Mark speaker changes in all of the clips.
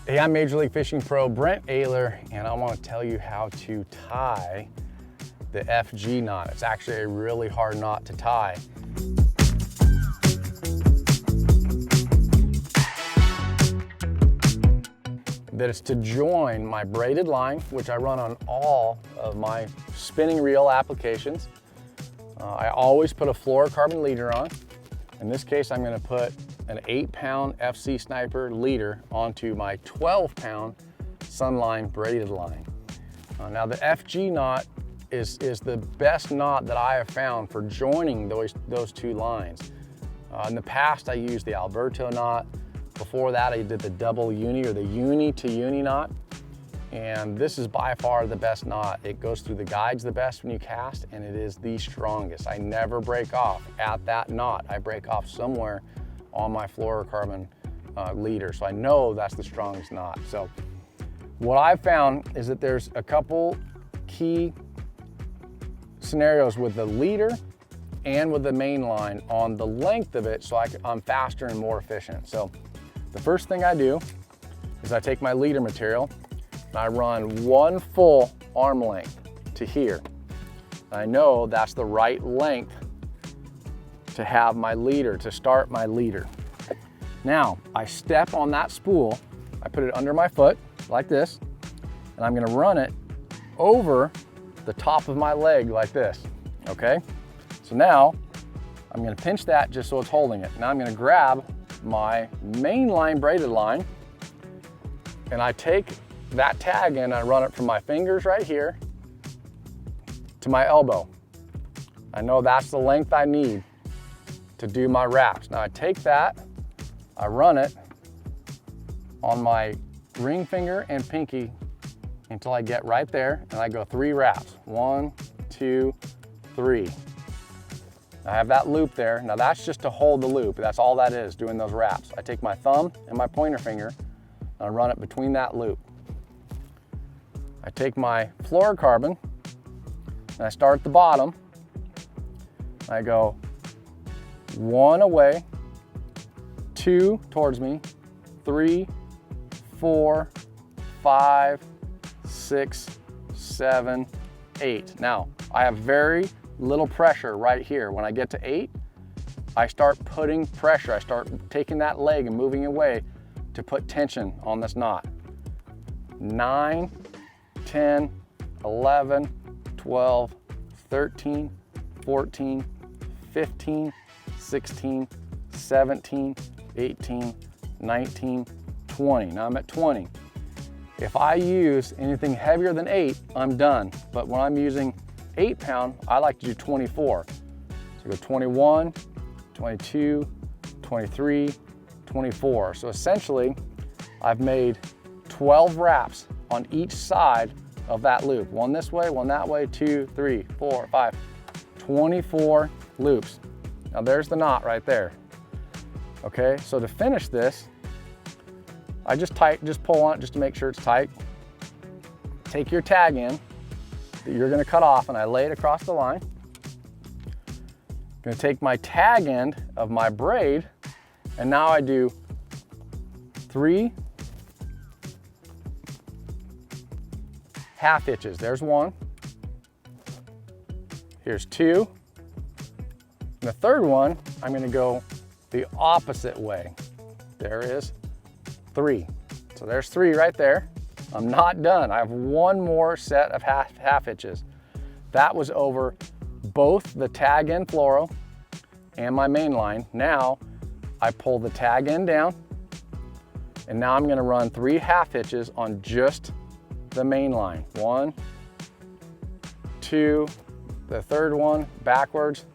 Speaker 1: Hey, I'm Major League Fishing Pro Brent Ayler, and I want to tell you how to tie the FG knot. It's actually a really hard knot to tie. That is to join my braided line, which I run on all of my spinning reel applications. I always put a fluorocarbon leader on. In this case, I'm going to put an 8-pound FC Sniper leader onto my 12-pound Sunline braided line. Now the FG knot is the best knot that I have found for joining those two lines. In the past, I used the Alberto knot. Before that, I did the double uni or the uni to uni knot. And this is by far the best knot. It goes through the guides the best when you cast, and it is the strongest. I never break off at that knot. I break off somewhere on my fluorocarbon leader. So I know that's the strongest knot. So what I've found is that there's a couple key scenarios with the leader and with the main line on the length of it, so I'm faster and more efficient. So the first thing I do is I take my leader material and I run one full arm length to here. I know that's the right length to have my leader, to start my leader. Now, I step on that spool, I put it under my foot like this, and I'm gonna run it over the top of my leg like this, okay? So now, I'm gonna pinch that just so it's holding it. Now I'm gonna grab my main line braided line, and I take that tag in, I run it from my fingers right here to my elbow. I know that's the length I need to do my wraps. Now I take that, I run it on my ring finger and pinky until I get right there, and I go 3 wraps. 1, 2, 3. I have that loop there. Now that's just to hold the loop. That's all that is, doing those wraps. I take my thumb and my pointer finger and I run it between that loop. I take my fluorocarbon and I start at the bottom. I go 1 away, 2 towards me, 3, 4, 5, 6, 7, 8. Now, I have very little pressure right here. When I get to 8, I start putting pressure. I start taking that leg and moving away to put tension on this knot. 9, 10, 11, 12, 13, 14, 15, 16, 17, 18, 19, 20. Now I'm at 20. If I use anything heavier than 8, I'm done. But when I'm using 8-pound, I like to do 24. So I go 21, 22, 23, 24. So essentially, I've made 12 wraps on each side of that loop. One this way, one that way, 2, 3, 4, 5, 24 loops. Now there's the knot right there. Okay, so to finish this, I just pull on it just to make sure it's tight. Take your tag in that you're gonna cut off, and I lay it across the line. I'm gonna take my tag end of my braid, and now I do 3 half hitches. There's 1. Here's 2. And the third one, I'm gonna go the opposite way. There is 3. So there's 3 right there. I'm not done. I have 1 more set of half hitches. That was over both the tag end fluoro and my main line. Now I pull the tag end down, and now I'm gonna run 3 half hitches on just the main line. 1, 2, the third one backwards,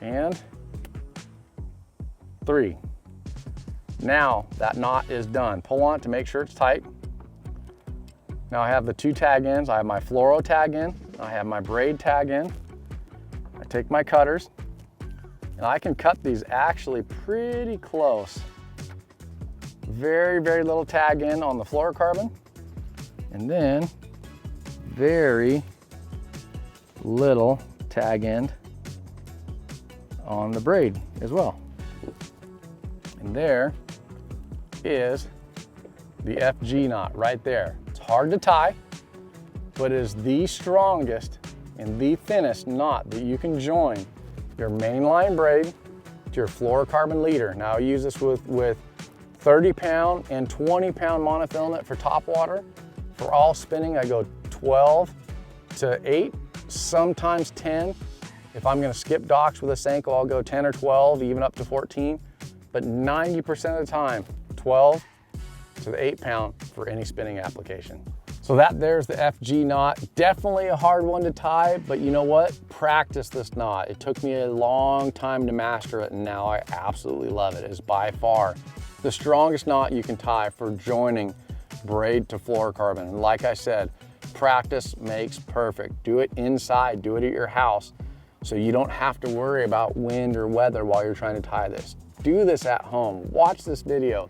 Speaker 1: and 3. Now that knot is done. Pull on it to make sure it's tight. Now I have the 2 tag ends. I have my fluoro tag in, I have my braid tag in. I take my cutters, and I can cut these actually pretty close. Very, very little tag in on the fluorocarbon, and then very little tag end on the braid as well. And there is the FG knot right there. It's hard to tie, but it is the strongest and the thinnest knot that you can join your mainline braid to your fluorocarbon leader. Now I use this with 30 pound and 20 pound monofilament for top water. For all spinning, I go 12 to 8, sometimes 10. If I'm gonna skip docks with a Senko, I'll go 10 or 12, even up to 14. But 90% of the time, 12 to the 8 pound for any spinning application. So there's the FG knot. Definitely a hard one to tie, but you know what? Practice this knot. It took me a long time to master it, and now I absolutely love it. It is by far the strongest knot you can tie for joining braid to fluorocarbon. And like I said, practice makes perfect. Do it inside, do it at your house, so you don't have to worry about wind or weather while you're trying to tie this. Do this at home. Watch this video.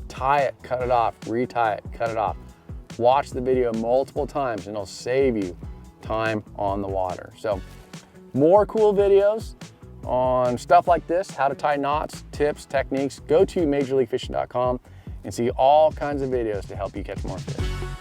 Speaker 1: Tie it, cut it off, retie it, cut it off. Watch the video multiple times and it'll save you time on the water. So more cool videos on stuff like this, how to tie knots, tips, techniques. Go to majorleaguefishing.com and see all kinds of videos to help you catch more fish.